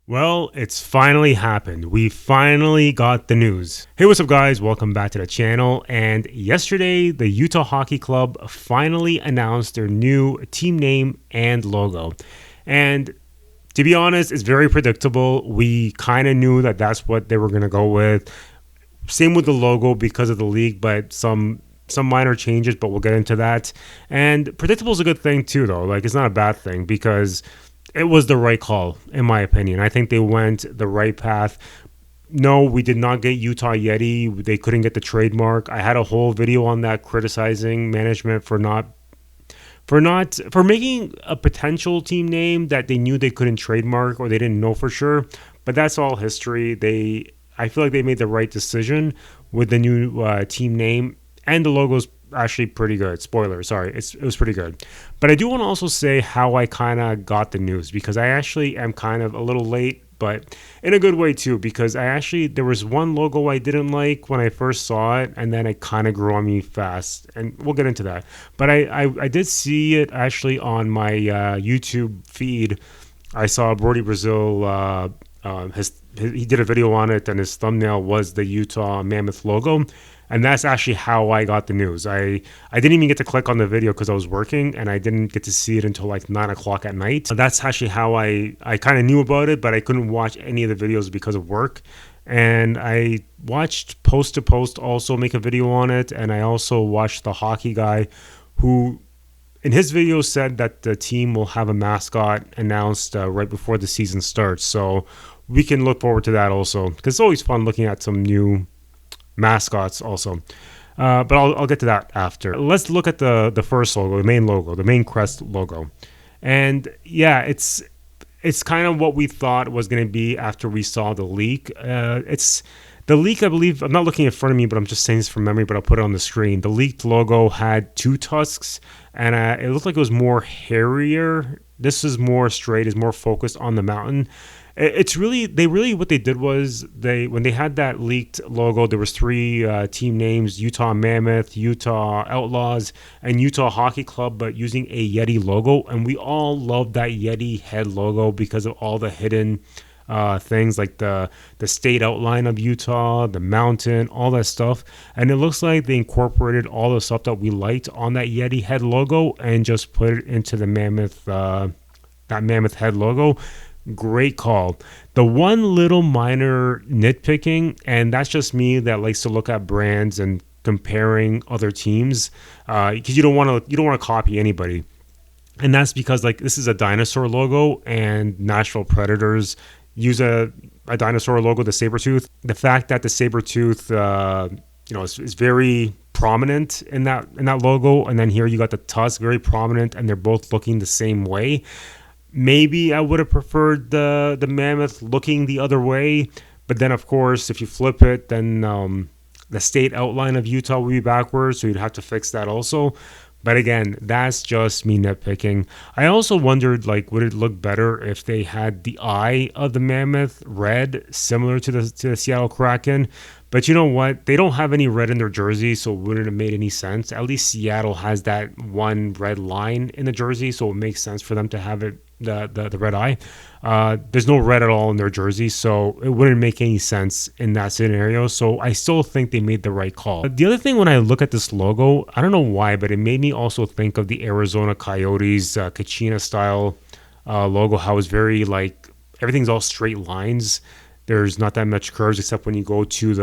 Well, it's finally happened. We finally got the news. Hey, what's up, guys? Welcome back to the channel. And yesterday, the Utah Hockey Club finally announced their new team name and logo. And to be honest, it's very predictable. We kind of knew that that's what they were going to go with. Same with the logo because of the league, but some minor changes, but we'll get into that. And predictable is a good thing too, though. Like, it's not a bad thing because it was the right call, in my opinion. I think they went the right path. No, we did not get Utah Yeti. They couldn't get the trademark. I had a whole video on that criticizing management for making a potential team name that they knew they couldn't trademark or they didn't know for sure. But that's all history. I feel like they made the right decision with the new team name, and the logo's actually pretty good. Spoiler, sorry, it was pretty good. But I do want to also say how I kind of got the news, because I actually am kind of a little late, but in a good way too, because there was one logo I didn't like when I first saw it, and then it kind of grew on me fast, and we'll get into that. But I did see it actually on my YouTube feed. I saw Brody Brazil, he did a video on it, and his thumbnail was the Utah Mammoth logo. And that's actually how I got the news. I didn't even get to click on the video because I was working, and I didn't get to see it until like 9 o'clock at night. So that's actually how I kind of knew about it, but I couldn't watch any of the videos because of work. And I watched Post to Post also make a video on it, and I also watched the hockey guy who in his video said that the team will have a mascot announced right before the season starts. So we can look forward to that also, because it's always fun looking at some new mascots also. But I'll get to that after. Let's look at the first logo, the main crest logo. And yeah, it's kind of what we thought was going to be after we saw the leak. It's the leak, I believe. I'm not looking in front of me, but I'm just saying this from memory, but I'll put it on the screen. The leaked logo had two tusks, and it looked like it was more hairier. This is more straight, is more focused on the mountain. It's really what they did was when they had that leaked logo, there was three team names: Utah Mammoth, Utah Outlaws, and Utah Hockey Club, but using a Yeti logo. And we all loved that Yeti head logo because of all the hidden things like the state outline of Utah, the mountain, all that stuff. And it looks like they incorporated all the stuff that we liked on that Yeti head logo and just put it into the Mammoth, that Mammoth head logo. Great call. The one little minor nitpicking, and that's just me that likes to look at brands and comparing other teams, because you don't want to copy anybody. And that's because, like, this is a dinosaur logo, and Nashville Predators use a dinosaur logo, the saber-tooth. The fact that the saber-tooth is very prominent in that logo, and then here you got the Tusk, very prominent, and they're both looking the same way. Maybe I would have preferred the Mammoth looking the other way, but then of course if you flip it, then the state outline of Utah will be backwards, so you'd have to fix that also. But again, that's just me nitpicking. I also wondered, like, would it look better if they had the eye of the Mammoth red, similar to the Seattle Kraken? But you know what? They don't have any red in their jersey, so it wouldn't have made any sense. At least Seattle has that one red line in the jersey, so it makes sense for them to have it, the red eye. There's no red at all in their jersey, so it wouldn't make any sense in that scenario. So I still think they made the right call. The other thing, when I look at this logo, I don't know why, but it made me also think of the Arizona Coyotes Kachina style logo. How it's very, like, everything's all straight lines. There's not that much curves except when you go to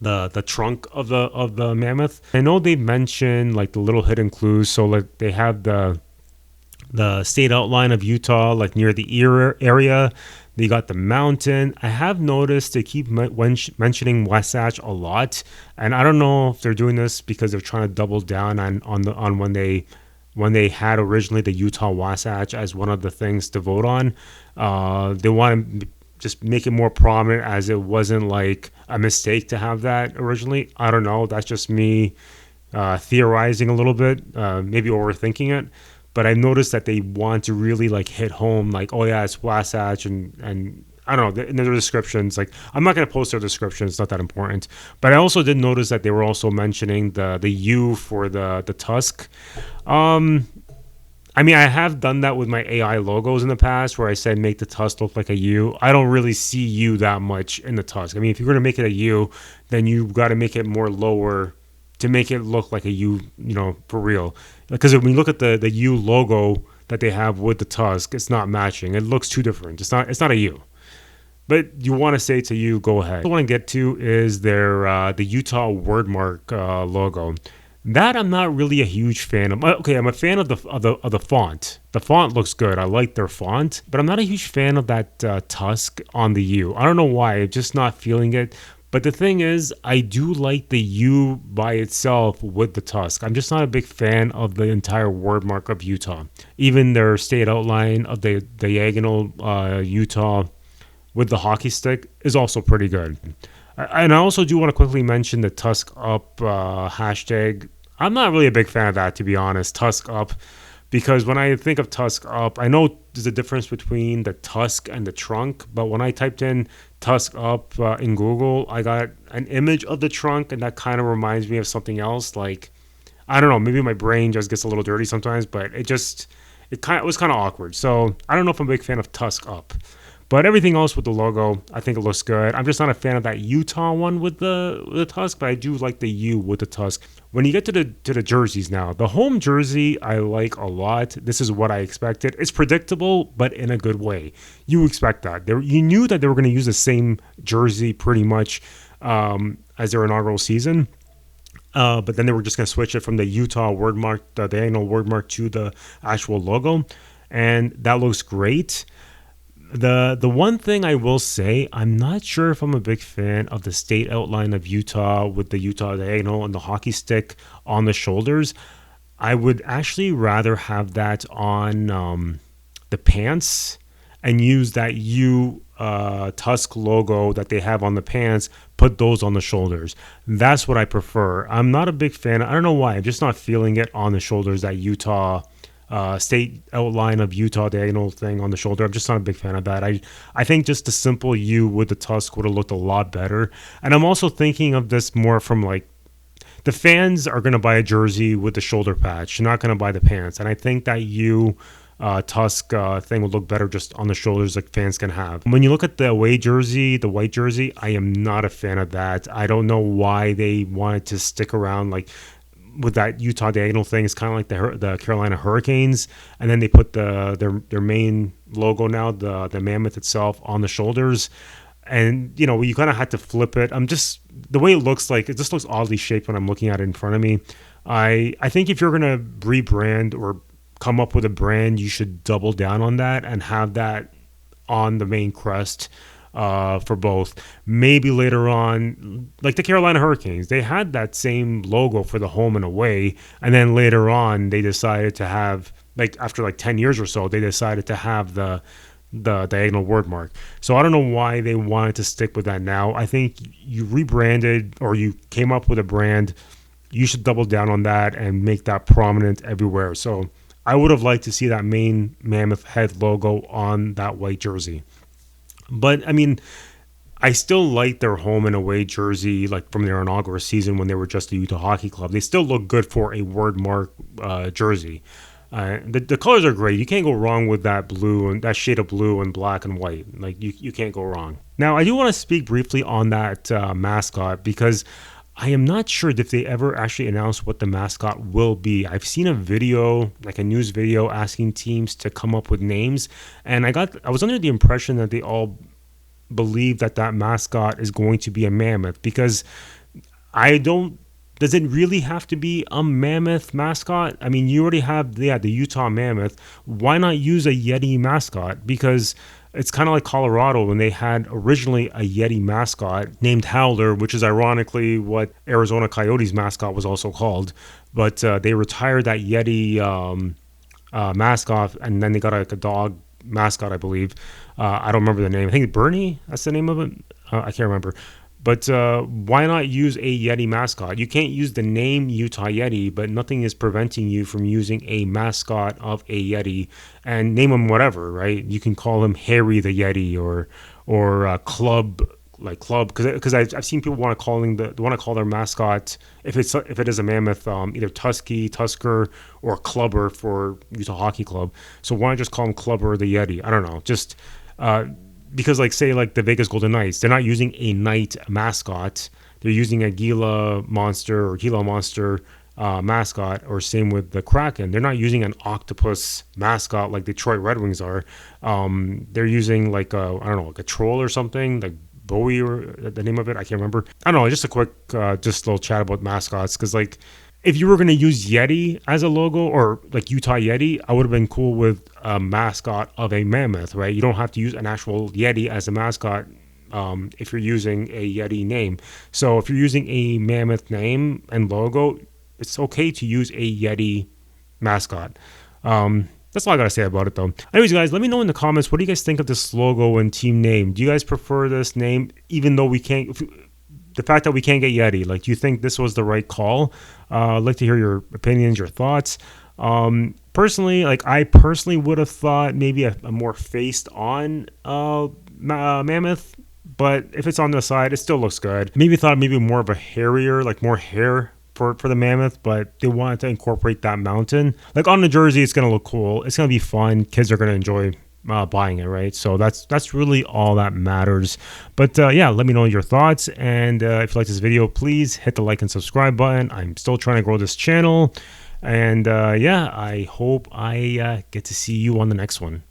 the trunk of the Mammoth. I know they mentioned like the little hidden clues. So like they have the state outline of Utah, like near the ear area. They got the mountain. I have noticed they keep mentioning Wasatch a lot, and I don't know if they're doing this because they're trying to double down on when they had originally the Utah Wasatch as one of the things to vote on. They want to just make it more prominent, as it wasn't like a mistake to have that originally. I don't know. That's just me theorizing a little bit, maybe overthinking it. But I noticed that they want to really like hit home, like, oh yeah, it's Wasatch, and I don't know, in their descriptions. Like, I'm not going to post their description, it's not that important. But I also did notice that they were also mentioning the U for the Tusk. I mean, I have done that with my AI logos in the past where I said make the Tusk look like a U. I don't really see U that much in the Tusk. I mean, if you're going to make it a U, then you've got to make it more lower to make it look like a U, for real. Because when you look at the U logo that they have with the Tusk, it's not matching. It looks too different. It's not a U. But you want to say it's a U, go ahead. What I want to get to is the Utah wordmark logo. That I'm not really a huge fan of. Okay, I'm a fan of the font. The font looks good. I like their font, but I'm not a huge fan of that Tusk on the U. I don't know why. I'm just not feeling it. But the thing is, I do like the U by itself with the Tusk. I'm just not a big fan of the entire wordmark of Utah. Even their state outline of the diagonal Utah with the hockey stick is also pretty good. And I also do want to quickly mention the Tusk Up hashtag. I'm not really a big fan of that, to be honest, Tusk Up, because when I think of Tusk Up, I know there's a difference between the tusk and the trunk, but when I typed in Tusk Up in Google, I got an image of the trunk, and that kind of reminds me of something else. Like, I don't know, maybe my brain just gets a little dirty sometimes, but it was kind of awkward. So I don't know if I'm a big fan of Tusk Up. But everything else with the logo, I think it looks good. I'm just not a fan of that Utah one with the Tusk, but I do like the U with the Tusk. When you get to the jerseys now, the home jersey I like a lot. This is what I expected. It's predictable, but in a good way. You expect that. You knew that they were going to use the same jersey pretty much as their inaugural season. But then they were just going to switch it from the Utah wordmark, the annual wordmark, to the actual logo. And that looks great. The one thing I will say, I'm not sure if I'm a big fan of the state outline of Utah with the Utah diagonal and the hockey stick on the shoulders. I would actually rather have that on the pants and use that U Tusk logo that they have on the pants, put those on the shoulders. That's what I prefer. I'm not a big fan. I don't know why. I'm just not feeling it on the shoulders, that Utah state outline of Utah diagonal thing on the shoulder. I'm just not a big fan of that. I think just the simple U with the Tusk would have looked a lot better. And I'm also thinking of this more from like, the fans are going to buy a jersey with the shoulder patch. They're not going to buy the pants. And I think that U Tusk thing would look better just on the shoulders like fans can have. When you look at the away jersey, the white jersey, I am not a fan of that. I don't know why they wanted to stick around like with that Utah diagonal thing. It's kind of like the Carolina Hurricanes, and then they put their main logo now, the Mammoth itself, on the shoulders, and you kind of had to flip it. The way it looks like, it just looks oddly shaped when I'm looking at it in front of me. I think if you're gonna rebrand or come up with a brand, you should double down on that and have that on the main crest. For both. Maybe later on, like the Carolina Hurricanes, they had that same logo for the home and away, and then later on they decided to have, like after like 10 years or so, they decided to have the diagonal word mark. So I don't know why they wanted to stick with that now. I think you rebranded or you came up with a brand, you should double down on that and make that prominent everywhere. So I would have liked to see that main Mammoth head logo on that white jersey. But I mean, I still like their home and away jersey, like from their inaugural season when they were just the Utah Hockey Club. They still look good for a wordmark jersey. The colors are great. You can't go wrong with that blue and that shade of blue and black and white. Like you can't go wrong. Now, I do want to speak briefly on that mascot, because I am not sure if they ever actually announced what the mascot will be. I've seen a video, like a news video, asking teams to come up with names, and I was under the impression that they all believe that mascot is going to be a mammoth, because does it really have to be a mammoth mascot? I mean, you already have the Utah Mammoth. Why not use a Yeti mascot? Because it's kind of like Colorado when they had originally a Yeti mascot named Howler, which is ironically what Arizona Coyotes mascot was also called. But they retired that Yeti mascot, and then they got a dog mascot, I believe. I don't remember the name. I think Bernie, that's the name of it. I can't remember. But why not use a Yeti mascot? You can't use the name Utah Yeti, but nothing is preventing you from using a mascot of a Yeti and name him whatever, right? You can call him Harry the Yeti or Club like club, because I've seen people want to call their mascot, if it is a mammoth, either Tusky, Tusker, or Clubber for Utah Hockey Club. So why not just call him Clubber the Yeti? I don't know, just because like say like the Vegas Golden Knights, they're not using a Knight mascot, they're using a Gila monster or Gila monster mascot, or same with the Kraken. They're not using an octopus mascot like Detroit Red Wings are. They're using like I don't know, like a troll or something, like Bowie or the name of it. I can't remember. I don't know. Just a quick, just little chat about mascots, because like if you were gonna use Yeti as a logo, or like Utah Yeti, I would have been cool with a mascot of a mammoth, right? You don't have to use an actual Yeti as a mascot. If you're using a Yeti name. So if you're using a mammoth name and logo, it's okay to use a Yeti mascot. That's all I gotta say about it, though. Anyways, guys, let me know in the comments, what do you guys think of this logo and team name? Do you guys prefer this name, even though we can't? The fact that we can't get Yeti, like, do you think this was the right call? I'd like to hear your opinions, your thoughts. Personally, like, I personally would have thought maybe a more faced on mammoth. But if it's on the side, it still looks good. Maybe thought maybe more of a hairier, like more hair for the mammoth, but they wanted to incorporate that mountain. Like on the jersey, it's gonna look cool. It's gonna be fun. Kids are gonna enjoy buying it, right? So that's really all that matters. But yeah, let me know your thoughts. And if you like this video, please hit the like and subscribe button. I'm still trying to grow this channel. And yeah, I hope I get to see you on the next one.